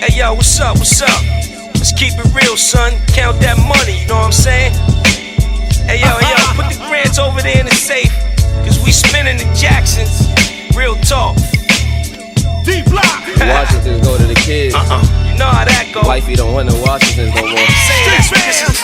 Hey yo, what's up, what's up? Let's keep it real, son. Count that money, you know what I'm saying? Hey yo, put the grants over there in the safe, cause we spinning the Jacksons. Real talk. J.Flacco. Washington go to the kids. You know how that go. Wifey don't want the Washingtons no more. Saying that's what this is.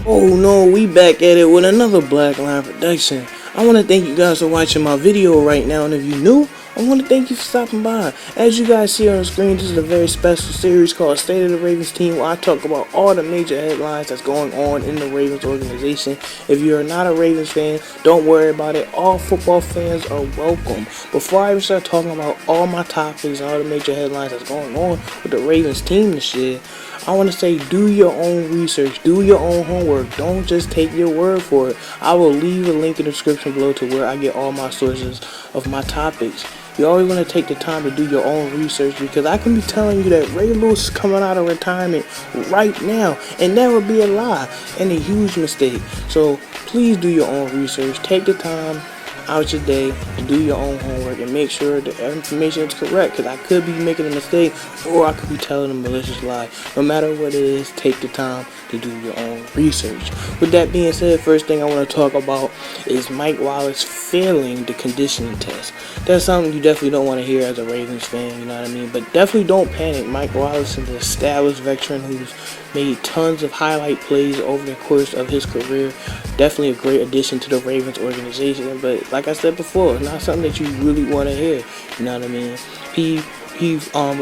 Oh no, we back at it with another Black Line production. I want to thank you guys for watching my video right now, and if you're new, I want to thank you for stopping by. As you guys see on the screen, this is a very special series called State of the Ravens Team, where I talk about all the major headlines that's going on in the Ravens organization. If you're not a Ravens fan, don't worry about it. All football fans are welcome. Before I even start talking about all my topics and all the major headlines that's going on with the Ravens team this year, I want to say do your own research, do your own homework. Don't just take your word for it. I will leave a link in the description below to where I get all my sources of my topics. You always want to take the time to do your own research, because I can be telling you that Ray Lewis is coming out of retirement right now, and that would be a lie and a huge mistake. So please do your own research. Take the time out your day and do your own homework and make sure that information is correct, because I could be making a mistake or I could be telling a malicious lie. No matter what it is, take the time to do your own research. With that being said, first thing I want to talk about is Mike Wallace failing the conditioning test. That's something you definitely don't want to hear as a Ravens fan, you know what I mean? But definitely don't panic. Mike Wallace is an established veteran who's made tons of highlight plays over the course of his career. Definitely a great addition to the Ravens organization, but like I said before, it's not something that you really want to hear, you know what I mean? He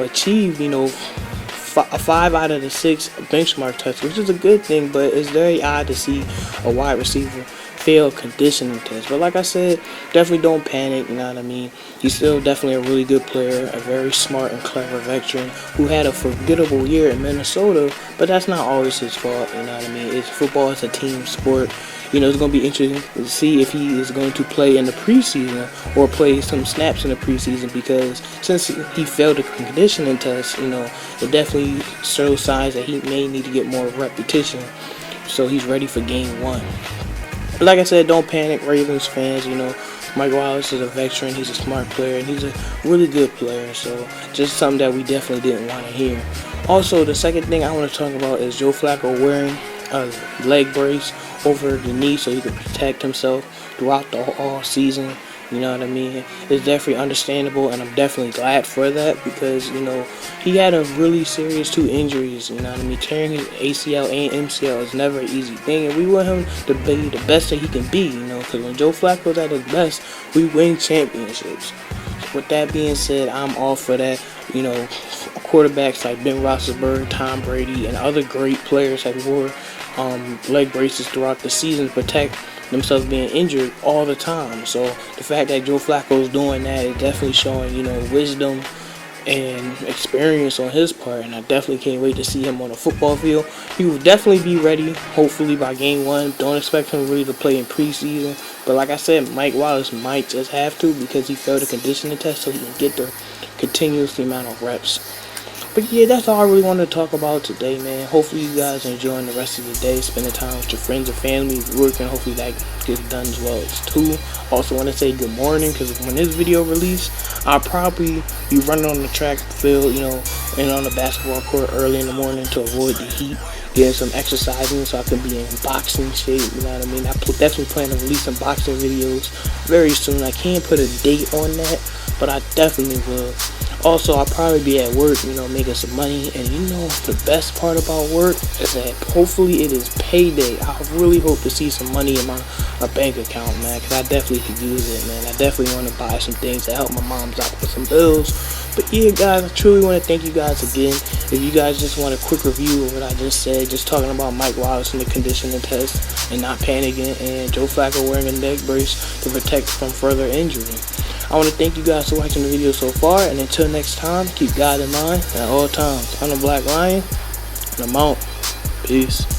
achieved, you know, 5 out of the 6 benchmark tests, which is a good thing, but it's very odd to see a wide receiver fail conditioning test. But like I said, definitely don't panic, you know what I mean? He's still definitely a really good player, a very smart and clever veteran who had a forgettable year in Minnesota, but that's not always his fault, you know what I mean? Football is a team sport. You know, it's going to be interesting to see if he is going to play in the preseason or play some snaps in the preseason, because since he failed the conditioning test, you know, it definitely shows signs that he may need to get more repetition so he's ready for game 1. But like I said, don't panic, Ravens fans. You know, Mike Wallace is a veteran, he's a smart player, and he's a really good player, so just something that we definitely didn't want to hear. Also, the second thing I want to talk about is J.Flacco wearing a leg brace over the knee so he can protect himself throughout the all season. You know what I mean? It's definitely understandable, and I'm definitely glad for that, because, you know, he had a really serious 2 injuries, you know what I mean? Tearing his ACL and MCL is never an easy thing, and we want him to be the best that he can be, you know, because when J.Flacco's at his best, we win championships. With that being said, I'm all for that. You know, quarterbacks like Ben Roethlisberger, Tom Brady, and other great players have wore leg braces throughout the season to protect themselves being injured all the time. So the fact that J.Flacco is doing that is definitely showing, you know, wisdom and experience on his part, and I definitely can't wait to see him on the football field. He will definitely be ready, hopefully by game 1. Don't expect him really to play in preseason, but like I said, Mike Wallace might just have to, because he failed the conditioning test, so he can get the continuous amount of reps. But yeah, that's all I really wanted to talk about today, man. Hopefully you guys are enjoying the rest of your day, spending time with your friends and family, working. Hopefully that gets done as well as too. Also want to say good morning, because when this video released, I'll probably be running on the track field, you know, and on the basketball court early in the morning to avoid the heat, getting some exercising so I can be in boxing shape, you know what I mean? I definitely plan to release some boxing videos very soon. I can't put a date on that, but I definitely will. Also, I'll probably be at work, you know, making some money. And you know, the best part about work is that hopefully it is payday. I really hope to see some money in my bank account, man, because I definitely could use it, man. I definitely want to buy some things to help my mom's out with some bills. But yeah, guys, I truly want to thank you guys again. If you guys just want a quick review of what I just said, just talking about Mike Wallace and the conditioning test and not panicking, and J.Flacco wearing a neck brace to protect from further injury. I want to thank you guys for watching the video so far, and until next time, keep God in mind at all times. I'm the Black Lion, and I'm out. Peace.